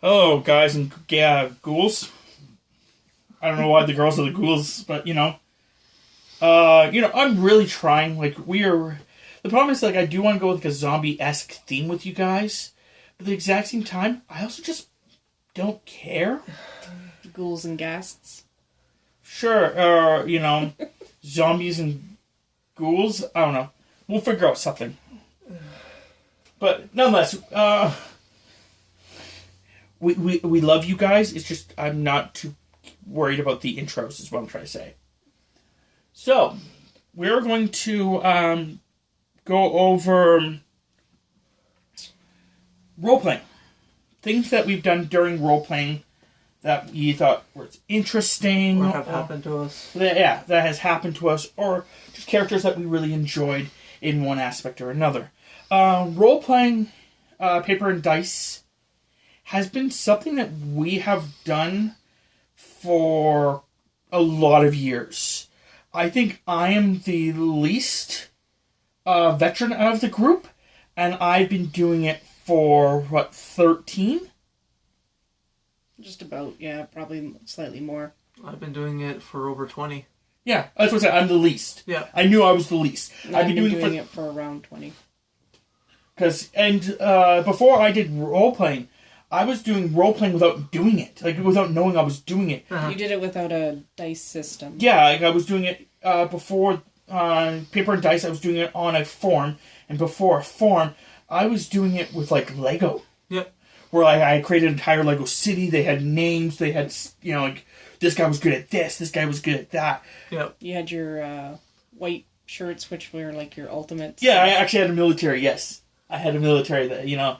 Hello, guys and ghouls. I don't know why the girls are the ghouls, but I'm really trying. The problem is, I do want to go with a zombie-esque theme with you guys, but at the exact same time, I also just don't care. Ghouls and ghasts. Sure, zombies and ghouls. I don't know. We'll figure out something. But nonetheless, we love you guys. It's just I'm not too worried about the intros, is what I'm trying to say. So, we're going to go over role-playing. Things that we've done during role-playing that we thought were interesting. Or have happened to us. That has happened to us. Or just characters that we really enjoyed in one aspect or another. Role-playing paper and dice has been something that we have done for a lot of years. I think I am the least veteran out of the group, and I've been doing it for, 13? Just about, yeah, probably slightly more. I've been doing it for over 20. Yeah, that's what I said. I'm the least. Yeah. I knew I was the least. I've been doing it for around 20. Before I did role-playing, I was doing role-playing without doing it. Without knowing I was doing it. Uh-huh. You did it without a dice system. Yeah, I was doing it before paper and dice. I was doing it on a form. And before a form, I was doing it with, Lego. Yep. Where I created an entire Lego city. They had names. They had, this guy was good at this. This guy was good at that. Yep. You had your white shirts, which were your ultimates. Yeah, I actually had a military, yes. I had a military that,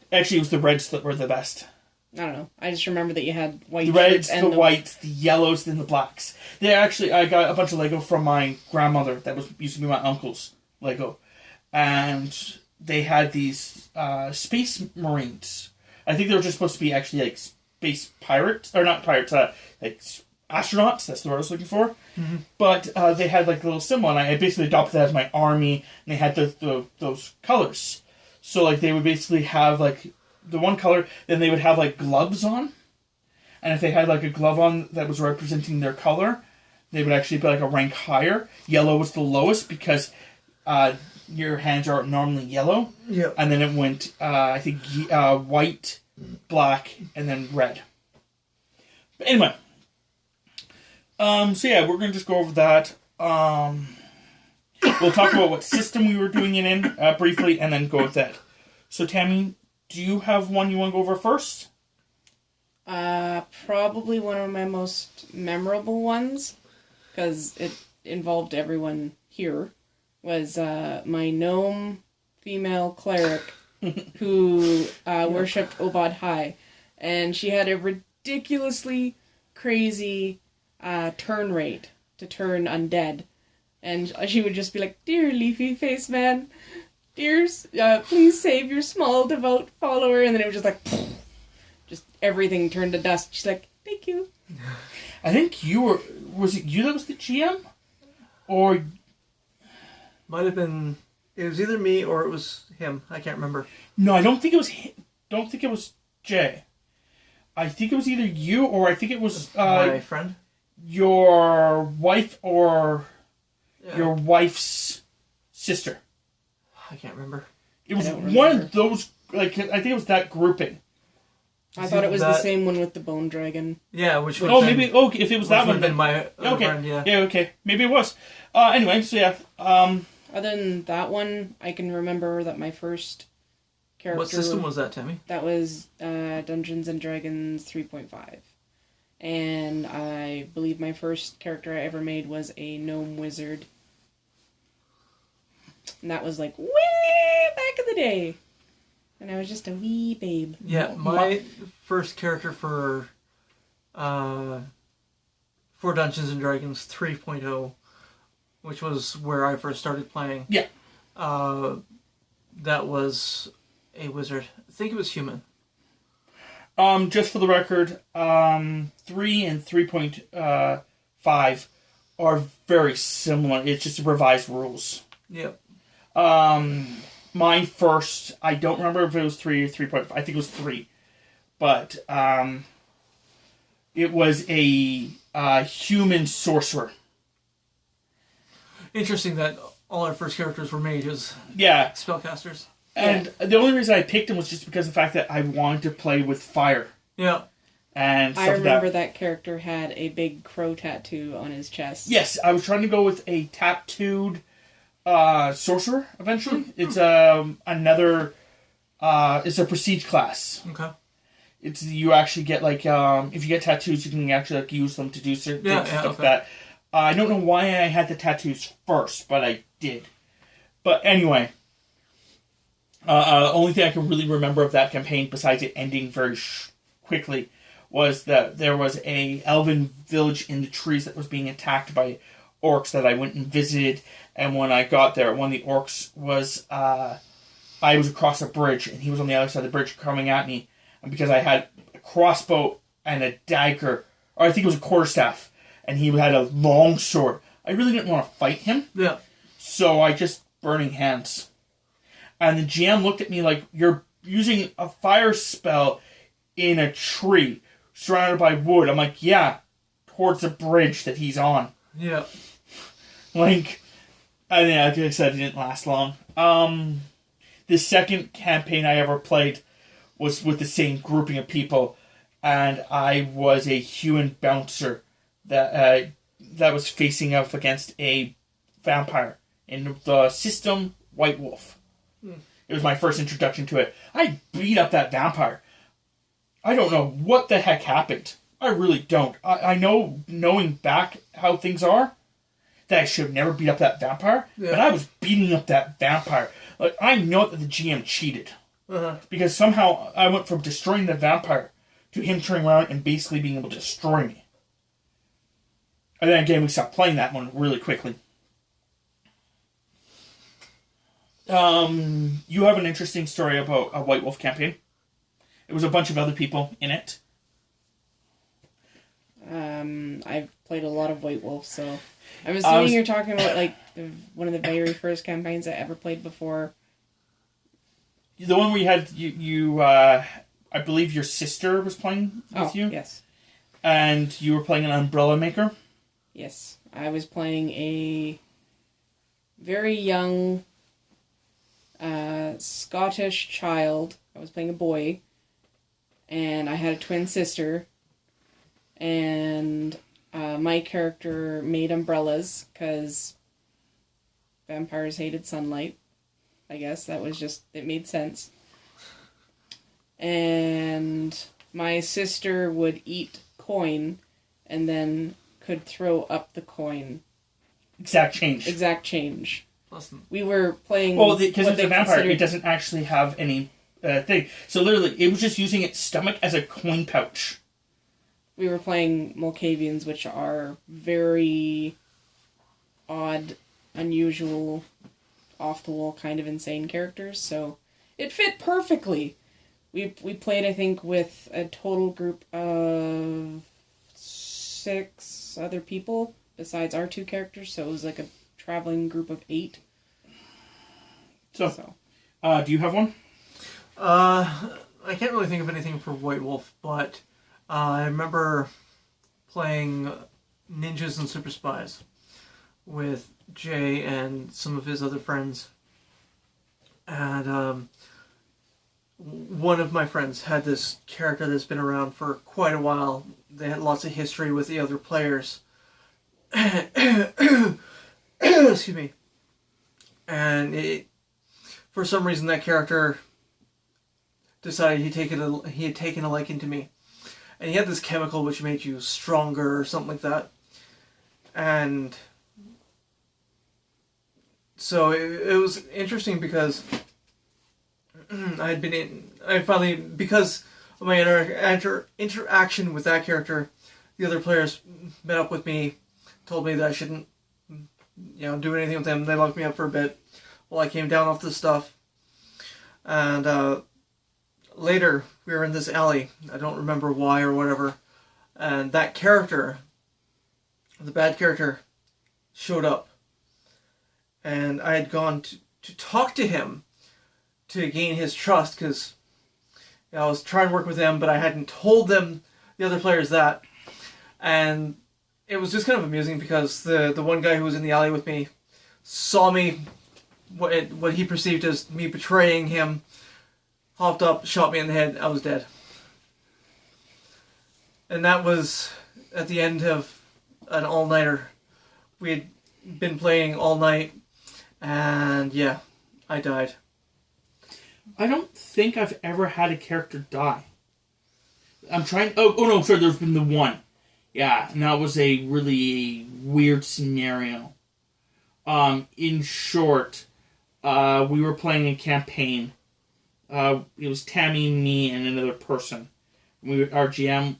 actually, it was the reds that were the best. I don't know. I just remember that you had white the reds, shirts and the whites, the yellows, and the blacks. I got a bunch of Lego from my grandmother that used to be my uncle's Lego. And they had these space marines. I think they were just supposed to be actually space pirates, or not pirates, astronauts. That's the word I was looking for. Mm-hmm. But they had a little symbol, and I basically adopted that as my army. And they had those colors. So they would basically have the one color, then they would have gloves on. And if they had a glove on that was representing their color, they would actually be a rank higher. Yellow was the lowest because your hands are normally yellow. Yep. And then it went, I think, white, black, and then red. But anyway. We're going to just go over that. We'll talk about what system we were doing it in briefly, and then go with that. So, Tammy, do you have one you want to go over first? Probably one of my most memorable ones, because it involved everyone here, was my gnome female cleric who worshipped Obad High. And she had a ridiculously crazy turn rate to turn undead. And she would just be like, "Dear leafy face man, dears, please save your small devout follower." And then it was just everything turned to dust. She's like, "Thank you." I think was it you that was the GM? Or... Might have been... It was either me or it was him. I can't remember. No, I don't think it was him. Don't think it was Jay. I think it was either you or I think it was... my friend? Your wife or... your wife's sister. I can't remember. It was one of those, I think it was that grouping. I thought it was the same one with the bone dragon. Yeah, which would if it was that one, then my friend, yeah. Yeah, okay. Maybe it was. Anyway, so yeah. Other than that one, I can remember that my first character... What system was that, Tammy? That was Dungeons & Dragons 3.5. And I believe my first character I ever made was a gnome wizard. And that was way back in the day. And I was just a wee babe. Yeah, my first character for Dungeons & Dragons 3.0, which was where I first started playing. Yeah. That was a wizard. I think it was human. Just for the record, 3 and 3.5 are very similar. It's just revised rules. Yep. Mine first, I don't remember if it was 3 or 3.5. I think it was 3. but it was a human sorcerer. Interesting that all our first characters were mages, Yeah, spellcasters. and the only reason I picked him was just because of the fact that I wanted to play with fire Yeah. and stuff I remember like that. that character had a big crow tattoo on his chest. Yes, I was trying to go with a tattooed sorcerer. Eventually, it's another. It's a prestige class. Okay. It's you actually get like if you get tattoos, you can actually like use them to do certain things and stuff like that. I don't know why I had the tattoos first, but I did. But anyway, only thing I can really remember of that campaign, besides it ending very quickly, was that there was a elven village in the trees that was being attacked by orcs that I went and visited. And when I got there, one of the orcs was I was across a bridge, and he was on the other side of the bridge coming at me. And because I had a crossbow and a dagger, or I think it was a quarterstaff, and he had a long sword, I really didn't want to fight him. Yeah. So I just burning hands. And the GM looked at me like, you're using a fire spell in a tree surrounded by wood. I'm like, yeah, towards the bridge that he's on. Yeah. Like, I mean, like I said, it didn't last long. The second campaign I ever played was with the same grouping of people, and I was a human bouncer that was facing off against a vampire in the system White Wolf. It was my first introduction to it. I beat up that vampire. I don't know what the heck happened. I really don't. I know, knowing back how things are, that I should have never beat up that vampire, but I was beating up that vampire. Like, I know that the GM cheated. Because somehow I went from destroying the vampire to him turning around and basically being able to destroy me. And then again, we stopped playing that one really quickly. You have an interesting story about a White Wolf campaign. It was a bunch of other people in it. I've played a lot of White Wolf, so I'm assuming you're talking about like one of the very first campaigns I ever played before. The one where you had you I believe your sister was playing with you. Yes. And you were playing an umbrella maker. Yes, I was playing a very young Scottish child. I was playing a boy, and I had a twin sister, and my character made umbrellas because vampires hated sunlight. I guess that was just, it made sense. And my sister would eat coin and then could throw up the coin. Exact change. Exact change. Listen. We were playing... Well, because it's a vampire, it doesn't actually have any thing. So literally, it was just using its stomach as a coin pouch. We were playing Malkavians, which are very odd, unusual, off-the-wall kind of insane characters, so it fit perfectly. We played, I think, with a total group of 6 other people besides our 2 characters, so it was like a traveling group of 8. So. Do you have one? I can't really think of anything for White Wolf, but I remember playing Ninjas and Super Spies with Jay and some of his other friends. And one of my friends had this character that's been around for quite a while. They had lots of history with the other players. Excuse me. And for some reason that character decided he had taken a liking to me. And he had this chemical which made you stronger or something like that. And so it was interesting because because of my interaction with that character, the other players met up with me, told me that I shouldn't, do anything with them. They locked me up for a bit while I came down off the stuff. And later, we were in this alley. I don't remember why or whatever. And that character, the bad character, showed up. And I had gone to talk to him to gain his trust, because I was trying to work with them, but I hadn't told them, the other players, that. And it was just kind of amusing because the one guy who was in the alley with me saw me, what he perceived as me betraying him, hopped up, shot me in the head. I was dead. And that was at the end of an all-nighter. We had been playing all night, and yeah, I died. I don't think I've ever had a character die. I'm trying... Oh no, sorry, there's been the one. Yeah, and that was a really weird scenario. In short, we were playing a campaign. It was Tammy, me, and another person. Our GM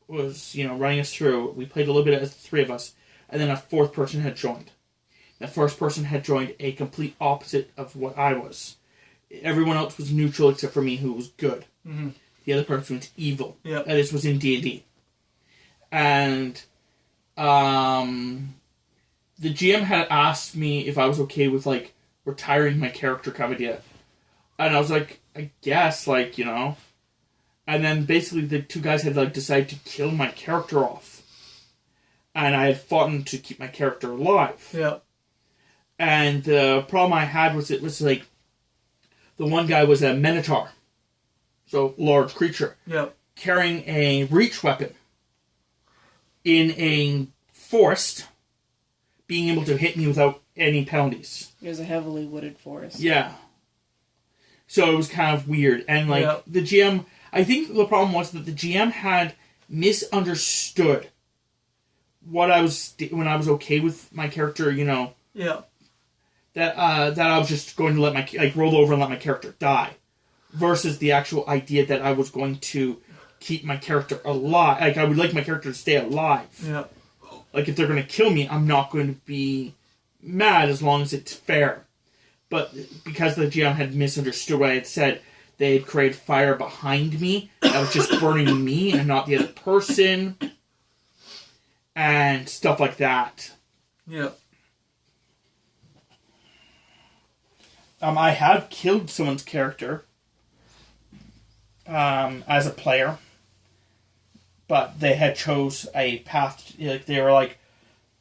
was, running us through. We played a little bit as the three of us, and then a fourth person had joined. The first person had joined a complete opposite of what I was. Everyone else was neutral except for me, who was good. Mm-hmm. The other person was evil. Yep. And this was in D&D. And the GM had asked me if I was okay with, retiring my character kind of idea. And I was like, I guess, And then basically the two guys had, decided to kill my character off. And I had fought to keep my character alive. Yeah. And the problem I had was the one guy was a minotaur. So, large creature. Yeah. Carrying a reach weapon. In a forest. Being able to hit me without any penalties. It was a heavily wooded forest. Yeah. So it was kind of weird. And, the GM... I think the problem was that the GM had misunderstood what I was... When I was okay with my character, Yeah. That I was just going to let my... roll over and let my character die. Versus the actual idea that I was going to keep my character alive. I would like my character to stay alive. Yeah. If they're going to kill me, I'm not going to be mad as long as it's fair. But because the GM had misunderstood what I had said, they had created fire behind me that was just burning me and not the other person. And stuff like that. Yeah. I have killed someone's character as a player. But they had chose a path. They were like...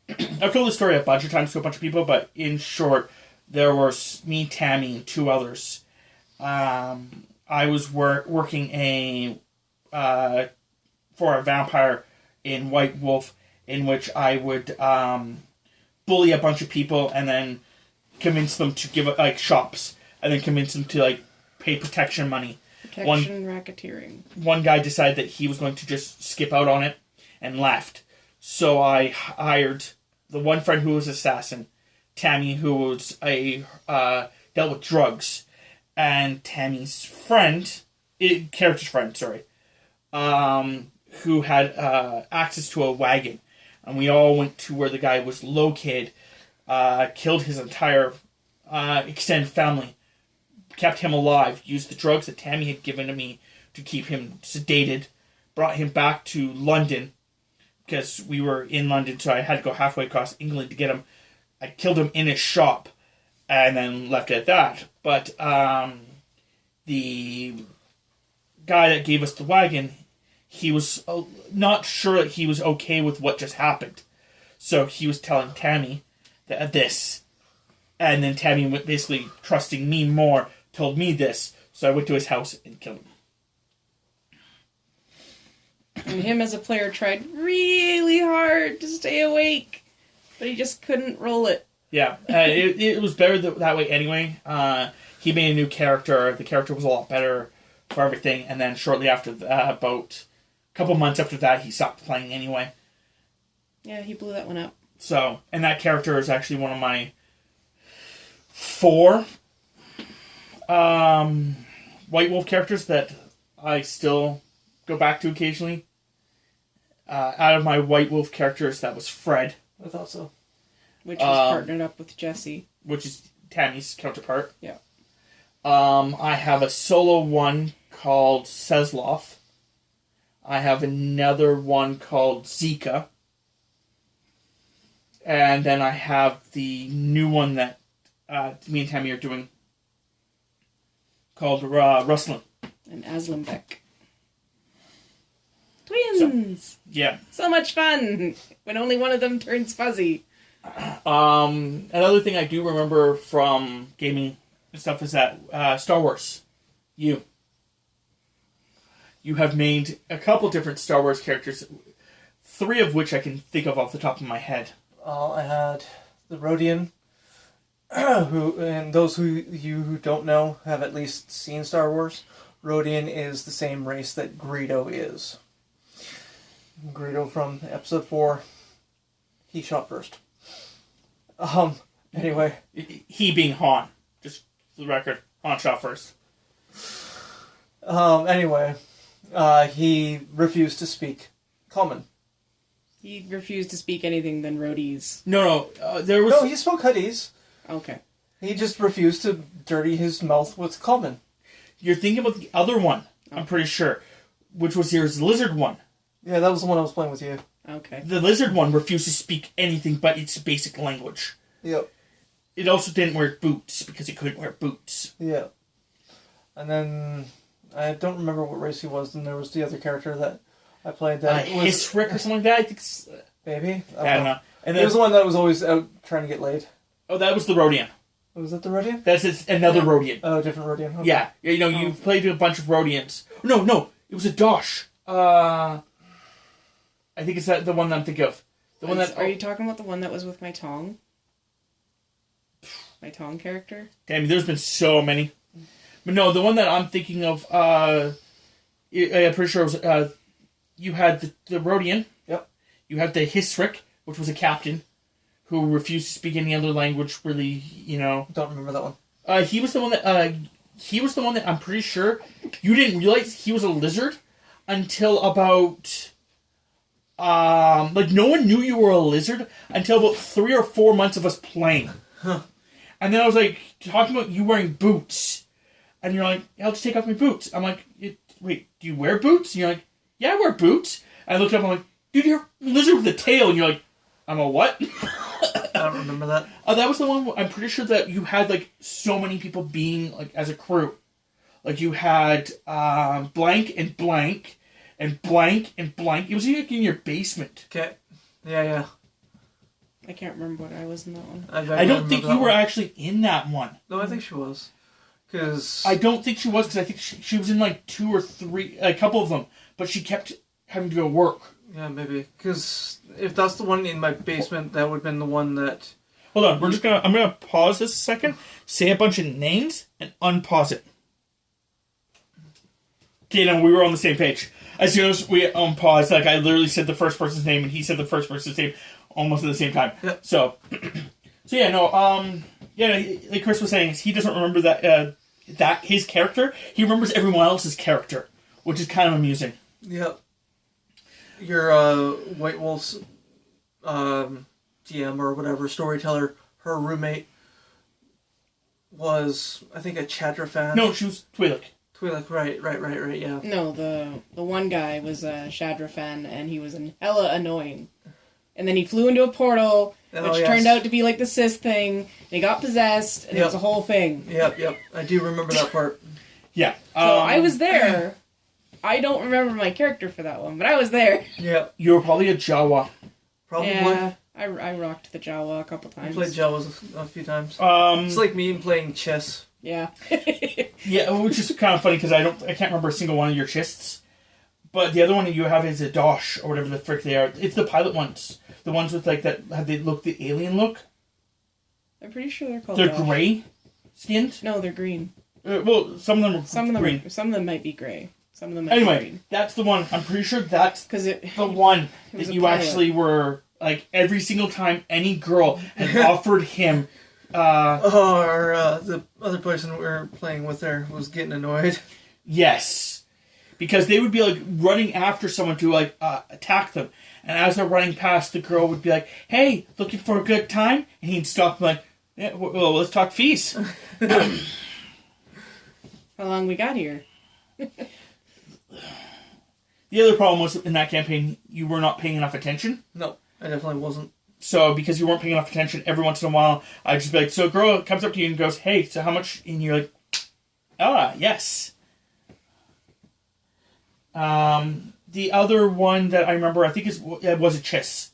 I've told this story a bunch of times to a bunch of people, but in short, there was me, Tammy, and two others. I was working for a vampire in White Wolf, in which I would bully a bunch of people and then convince them to give shops, and then convince them to pay protection money. Racketeering. One guy decided that he was going to just skip out on it and left. So I hired the one friend who was an assassin, Tammy, who was dealt with drugs, and Tammy's character's friend, who had access to a wagon. And we all went to where the guy was located, killed his entire extended family, kept him alive, used the drugs that Tammy had given to me to keep him sedated, brought him back to London, because we were in London, so I had to go halfway across England to get him. I killed him in his shop, and then left it at that. But the guy that gave us the wagon, he was not sure that he was okay with what just happened. So he was telling Tammy this, and then Tammy, basically trusting me more, told me this, so I went to his house and killed him. And him as a player tried really hard to stay awake, but he just couldn't roll it. Yeah, it was better that way anyway. He made a new character. The character was a lot better for everything, and then shortly after that, about a couple months after that, he stopped playing anyway. Yeah, he blew that one up. So, and that character is actually one of my 4 White Wolf characters that I still go back to occasionally. Out of my White Wolf characters, that was Fred. I thought so. Which was partnered up with Jesse. Which is Tammy's counterpart. Yeah. I have a solo one called Sesloff. I have another one called Zika. And then I have the new one that me and Tammy are doing called Ruslan. And Aslambeck. Twins! Yeah. So much fun when only one of them turns fuzzy. Another thing I do remember from gaming and stuff is that Star Wars. You have made a couple different Star Wars characters, 3 of which I can think of off the top of my head. I had the Rodian, and those who don't know have at least seen Star Wars. Rodian is the same race that Greedo is. Greedo from Episode 4. He shot first. Anyway. He being Han. Just for the record, Han shot first. Anyway, he refused to speak Common. He refused to speak anything than Rhodey's. No, there was... No, he spoke Huttese. Okay. He just refused to dirty his mouth with Common. You're thinking about the other one, I'm pretty sure, which was the lizard one. Yeah, that was the one I was playing with you. Okay. The lizard one refused to speak anything but its basic language. Yep. It also didn't wear boots because it couldn't wear boots. Yeah. And then I don't remember what race he was. Then there was the other character that I played that was Hisrick or something like that. I think. maybe. I don't know. And It then, was the one that was always out trying to get laid. oh, that was the Rodian. Was that the Rodian? That's another Rodian. Oh, different Rodian. Okay. Yeah, you know, you played with a bunch of Rodians. No, it was a Dosh. I think it's the one that I'm thinking of. The one that. Are you talking about the one that was with my Tong? My Tong character? Damn, there's been so many. But no, the one that I'm thinking of, I'm pretty sure it was, you had the Rodian. Yep. You had the Hisrick, which was a captain, who refused to speak any other language, really, you know. Don't remember that one. He was the one that I'm pretty sure you didn't realize he was a lizard until about... no one knew you were a lizard until about 3 or 4 months of us playing. Huh. And then I was like, talking about you wearing boots. And you're like, I'll just take off my boots. I'm like, wait, do you wear boots? And you're like, yeah, I wear boots. And I looked up, I'm like, dude, you're a lizard with a tail. And you're like, I'm a what? I don't remember that. That was the one where I'm pretty sure that you had, like, so many people being, like, as a crew. Like, you had blank and blank and blank and blank. It was like in your basement. Okay. Yeah. I can't remember what I was in that one. I don't think you were actually in that one. No, I think she was. Because I don't think she was, because I think she was in, like, 2 or 3, a couple of them. But she kept having to go work. yeah, maybe. Because if that's the one in my basement, that would have been the one that... Hold on, I'm gonna pause this a second, say a bunch of names, and unpause it. Okay, no, we were on the same page. As soon as we unpaused, like, I literally said the first person's name, and he said the first person's name almost at the same time. Yep. So yeah, no, like Chris was saying, he doesn't remember that his character. He remembers everyone else's character, which is kind of amusing. Yep. Your White Wolf's GM or whatever, storyteller, her roommate was, I think, a Chadra fan. No, she was Twi'lek. Twi'lek, right, yeah. No, the one guy was a Shadra fan, and he was hella annoying. And then he flew into a portal, which turned out to be like the Sith thing, and he got possessed, and it was a whole thing. Yep. I do remember that part. Yeah. So I was there. I don't remember my character for that one, but I was there. Yep. You were probably a Jawa. Probably. Yeah, I rocked the Jawa a couple I times. played Jawas a few times. It's like me playing chess. Yeah. Yeah, which is kind of funny because I can't remember a single one of your chists. But the other one that you have is a Dosh or whatever the frick they are. It's the pilot ones, the ones with like that have the alien look. I'm pretty sure they're called. They're Dosh. gray skinned. No, they're green. Well, some of them are green. Some of them might be gray. Some of them might be Anyway, green. that's the one. I'm pretty sure that's Because the one was that a you pilot. actually were like every single time any girl had offered him. The other person we were playing with there was getting annoyed. Yes, because they would be like running after someone to like attack them, and as they're running past, the girl would be like, "Hey, looking for a good time?" And he'd stop and be like, "Yeah, well, let's talk fees." How long we got here? The other problem was in that campaign, you were not paying enough attention. No, I definitely wasn't. So because you weren't paying enough attention, every once in a while, I'd just be like, so a girl comes up to you and goes, "Hey, so how much?" And you're like, yes. The the other one that I remember, I think it was a Chiss,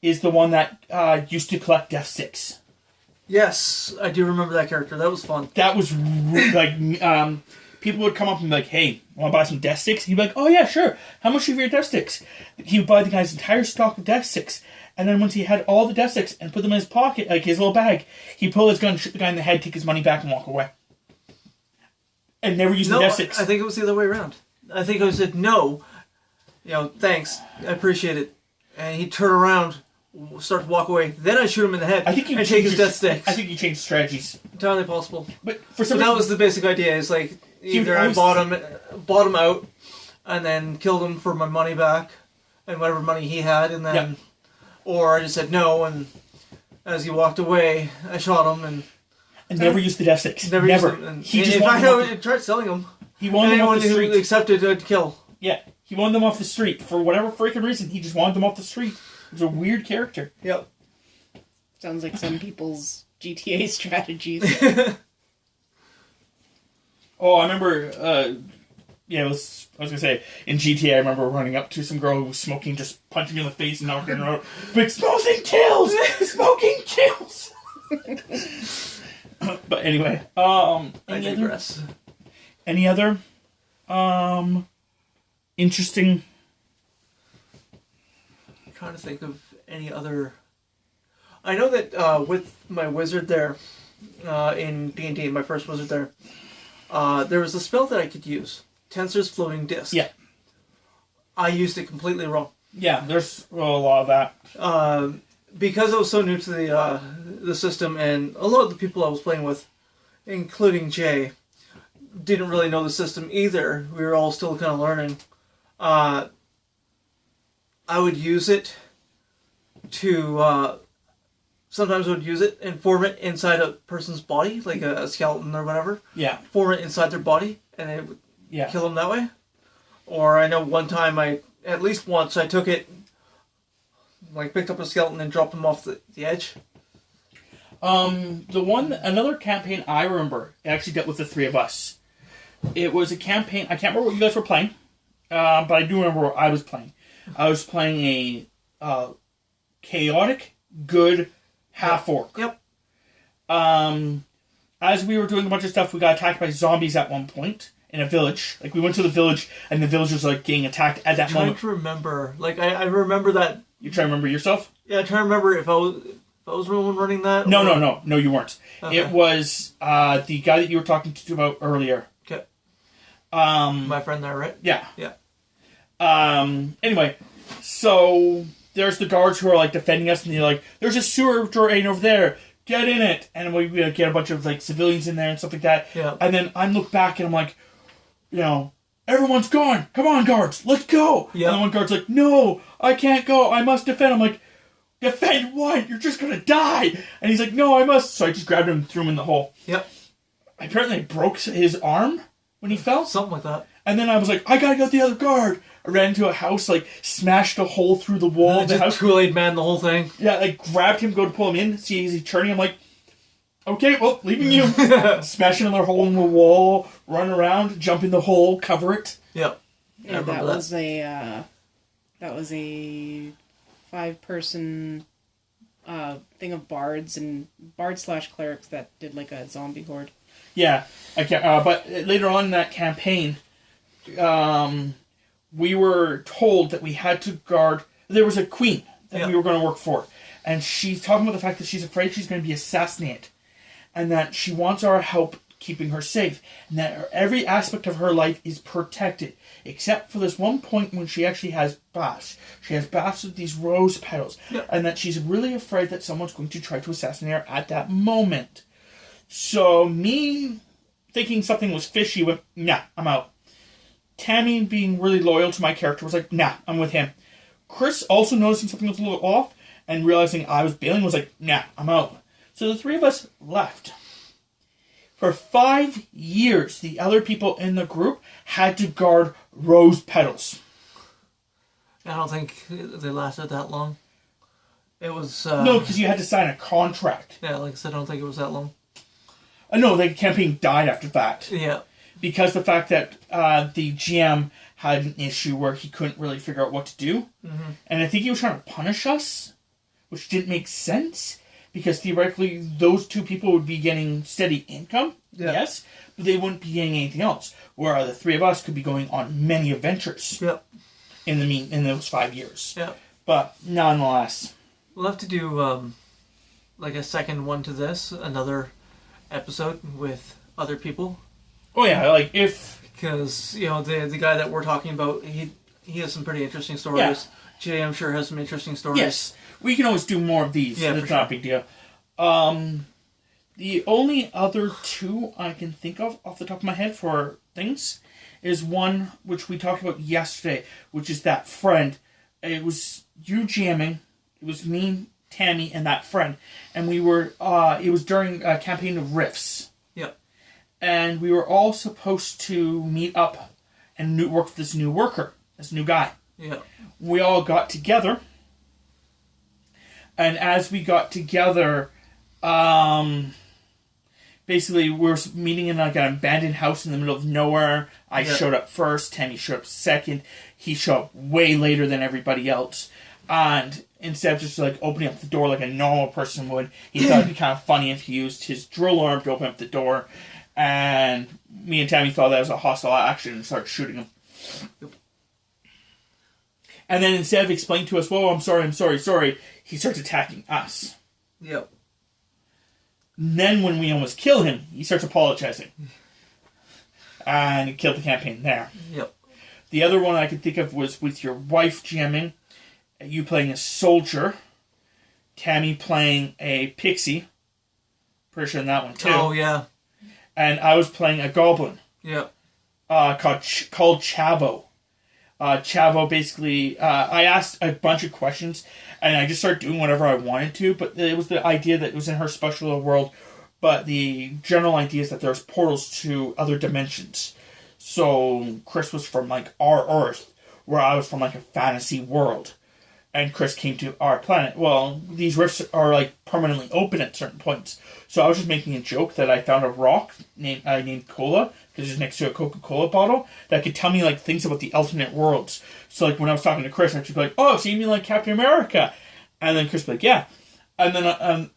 is the one that used to collect Death Sticks. Yes, I do remember that character. That was fun. That was people would come up and be like, "Hey, want to buy some Death Sticks?" He'd be like, "Oh yeah, sure. How much are your Death Sticks?" He would buy the guy's entire stock of Death Sticks, and then once he had all the Death Sticks and put them in his pocket, like his little bag, he'd pull his gun, shoot the guy in the head, take his money back, and walk away. And never use the Death Sticks. I think it was the other way around. I think I said no. Thanks, I appreciate it, and he'd turn around, start to walk away. Then I shoot him in the head. I think you and take his Death Sticks. I think you changed strategies. Entirely possible. But for some But that reason, was the basic idea. It's like either I bought him out, and then killed him for my money back, and whatever money he had, and then, or I just said no, and as he walked away, I shot him and never used the Death Sticks. Never. Used them. And He just in fact, wanted I tried selling them. He wanted them off the Anyone who street. accepted, I'd kill. Yeah, he wanted them off the street for whatever freaking reason. He just wanted them off the street. It was a weird character. Yep. Sounds like some people's GTA strategies. Oh, I remember. I was gonna say in GTA. I remember running up to some girl who was smoking, just punching her in the face and knocking her out. Like, smoking kills. Smoking kills. But anyway, I digress. Any other interesting? I'm trying to think of any other. I know that with my wizard there, in D&D, my first wizard there was a spell that I could use, Tensor's Floating Disc. Yeah. I used it completely wrong. Yeah, there's a lot of that. Because I was so new to the system, and a lot of the people I was playing with, including Jay, didn't really know the system either. We were all still kind of learning. I would use it to... sometimes I would use it and form it inside a person's body, like a skeleton or whatever. Yeah. Form it inside their body, and it would kill them that way. Or I know one time at least once, I took it, like picked up a skeleton and dropped him off the edge. Another campaign I remember, it actually dealt with the three of us. It was a campaign, I can't remember what you guys were playing, but I do remember what I was playing. I was playing a chaotic, good half-orc. Yep. As we were doing a bunch of stuff, we got attacked by zombies at one point in a village. Like, we went to the village, and the villagers were, like, getting attacked at that moment. I'm trying to remember. Like, I remember that... You try to remember yourself? Yeah, I'm trying to remember if I was the one running that. No, you weren't. Okay. It was the guy that you were talking to about earlier. Okay. My friend there, right? Yeah. Yeah. Anyway, so there's the guards who are like defending us, and they're like, "There's a sewer drain over there. Get in it!" And we get a bunch of like civilians in there and stuff like that. Yeah. And then I look back and I'm like, everyone's gone. Come on, guards, let's go. Yeah. And the one guard's like, "No, I can't go. I must defend." I'm like, "Defend what? You're just gonna die." And he's like, "No, I must." So I just grabbed him and threw him in the hole. Yep. Apparently I broke his arm when he fell. Something like that. And then I was like, "I gotta get the other guard." I ran into a house, like, smashed a hole through the wall of the house. Kool-Aid Man, the whole thing. Yeah, like, grabbed him, go to pull him in, see is he turning. I'm like, "Okay, well, leaving you." Smash another hole in the wall, run around, jump in the hole, cover it. Yep. Yeah, that was a 5-person thing of bards and bard/clerics that did like a zombie horde. Yeah, I can't. But later on in that campaign, we were told that we had to guard. There was a queen that we were going to work for, and she's talking about the fact that she's afraid she's going to be assassinated, and that she wants our help keeping her safe, and that every aspect of her life is protected, except for this one point when she actually has baths. She has baths with these rose petals, and that she's really afraid that someone's going to try to assassinate her at that moment. So me thinking something was fishy went, "Nah, I'm out." Tammy, being really loyal to my character, was like, "Nah, I'm with him." Chris, also noticing something was a little off and realizing I was bailing, was like, "Nah, I'm out." So the three of us left. For 5 years, the other people in the group had to guard rose petals. I don't think they lasted that long. It was... No, because you had to sign a contract. Yeah, like I said, I don't think it was that long. No, the campaign died after that. Yeah. Because the fact that the GM had an issue where he couldn't really figure out what to do. Mm-hmm. And I think he was trying to punish us, which didn't make sense, because theoretically those two people would be getting steady income, yes, but they wouldn't be getting anything else. Where the three of us could be going on many adventures in those 5 years. Yep. But nonetheless. We'll have to do like a second one to this, another episode with other people. Oh yeah, like if... Because, you know, the guy that we're talking about, he has some pretty interesting stories. Yeah. Jay, I'm sure, has some interesting stories. Yes. We can always do more of these. Yeah, It's not a big deal. The only other two I can think of off the top of my head for things is one which we talked about yesterday, which is that friend. It was you jamming. It was me, Tammy, and that friend. And we were, it was during a campaign of Rifts. Yep. And we were all supposed to meet up and work with this new worker, this new guy. Yep. We all got together. And as we got together, basically we were meeting in like an abandoned house in the middle of nowhere. I showed up first, Tammy showed up second. He showed up way later than everybody else. And instead of just like opening up the door like a normal person would, he thought it'd be kind of funny if he used his drill arm to open up the door. And me and Tammy thought that was a hostile action and started shooting him. And then instead of explaining to us, "Whoa, I'm sorry," he starts attacking us. Yep. And then when we almost kill him, he starts apologizing. And he killed the campaign there. Yep. The other one I could think of was with your wife jamming, you playing a soldier, Tammy playing a pixie. Pretty sure in that one too. Oh, yeah. And I was playing a goblin. Yep. Called Chavo. Chavo basically, I asked a bunch of questions and I just started doing whatever I wanted to, but it was the idea that it was in her special little world, but the general idea is that there's portals to other dimensions. So Chris was from like our Earth, where I was from like a fantasy world, and Chris came to our planet. Well, these rifts are like permanently open at certain points. So I was just making a joke that I found a rock named Cola, because it's next to a Coca-Cola bottle, that could tell me like things about the alternate worlds. So like when I was talking to Chris, I'd just be like, "Oh, so you mean like Captain America?" And then Chris would be like, "Yeah." And then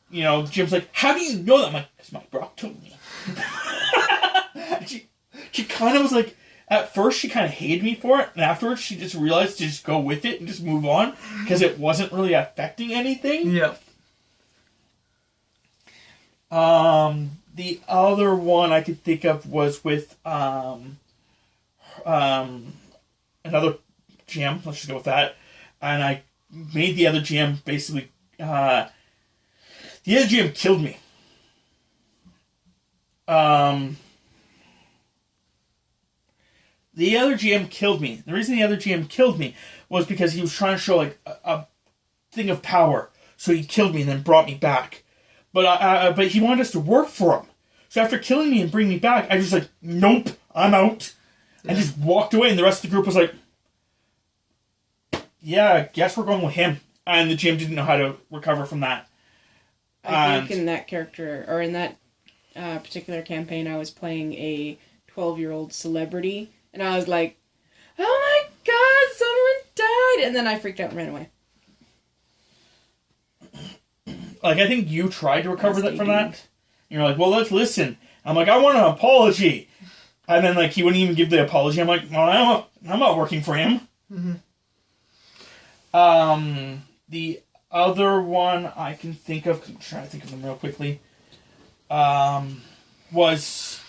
Jim's like, "How do you know that?" I'm like, "Because my Brock told me." she kind of was like, at first she kind of hated me for it, and afterwards she just realized to just go with it and just move on, because it wasn't really affecting anything. Yep. The other one I could think of was with another GM. Let's just go with that. And I made the other GM basically. The other GM killed me. The other GM killed me. The reason the other GM killed me was because he was trying to show like a thing of power. So he killed me and then brought me back. But he wanted us to work for him. So after killing me and bringing me back, I just like, "Nope, I'm out." And just walked away, and the rest of the group was like, "Yeah, I guess we're going with him." And the GM didn't know how to recover from that. I think in that character, or in that particular campaign, I was playing a 12-year-old celebrity, and I was like, "Oh my god, someone died!" And then I freaked out and ran away. Like, I think you tried to recover that from that. You're like, "Well, let's listen." I'm like, "I want an apology." And then, like, he wouldn't even give the apology. I'm like, "Well, I'm not working for him." Mm-hmm. The other one I can think of, I'm trying to think of them real quickly, was...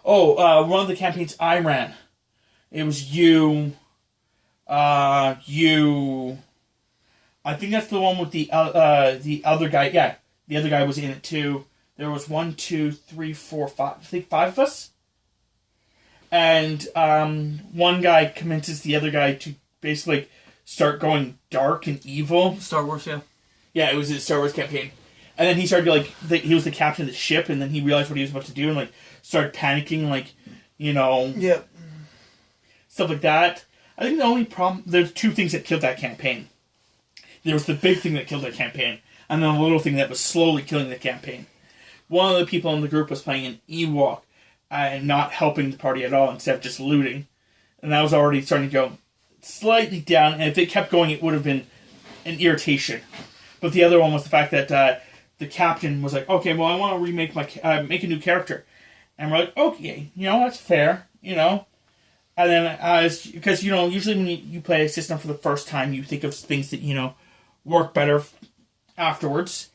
one of the campaigns I ran. It was you... I think that's the one with the other guy. Yeah, the other guy was in it too. There was 1, 2, 3, 4, 5. I think 5 of us. And one guy convinces the other guy to basically start going dark and evil. Star Wars, yeah. Yeah, it was his Star Wars campaign. And then he started he was the captain of the ship, and then he realized what he was about to do, and like started panicking, like, Yep. stuff like that. I think the only problem, there's 2 things that killed that campaign. There was the big thing that killed that campaign, and then the little thing that was slowly killing the campaign. One of the people in the group was playing an Ewok, and not helping the party at all instead of just looting. And that was already starting to go slightly down, and if it kept going, it would have been an irritation. But the other one was the fact that the captain was like, okay, well, I want to remake make a new character. And we're like, okay, that's fair, And then, because, usually when you play a system for the first time, you think of things that, work better afterwards.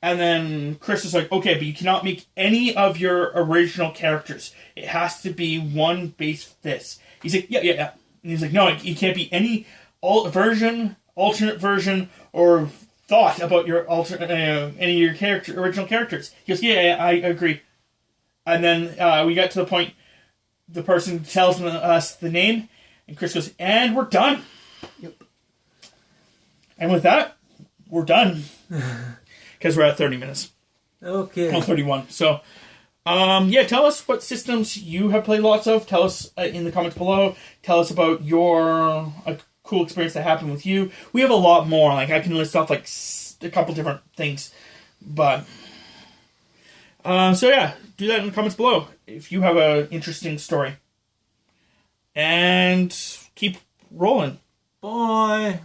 And then Chris was like, okay, but you cannot make any of your original characters. It has to be one base this. He's like, yeah. And he's like, no, it can't be any alternate version, or thought about your any of your original characters. He goes, yeah, I agree. And then we got to the point, the person tells us the name, and Chris goes, and we're done. Yep. And with that, we're done. Because we're at 30 minutes. Okay. Oh, 31. So, tell us what systems you have played lots of. Tell us in the comments below. Tell us about your cool experience that happened with you. We have a lot more. Like, I can list off, like, a couple different things. But, do that in the comments below if you have an interesting story. And keep rolling. Bye.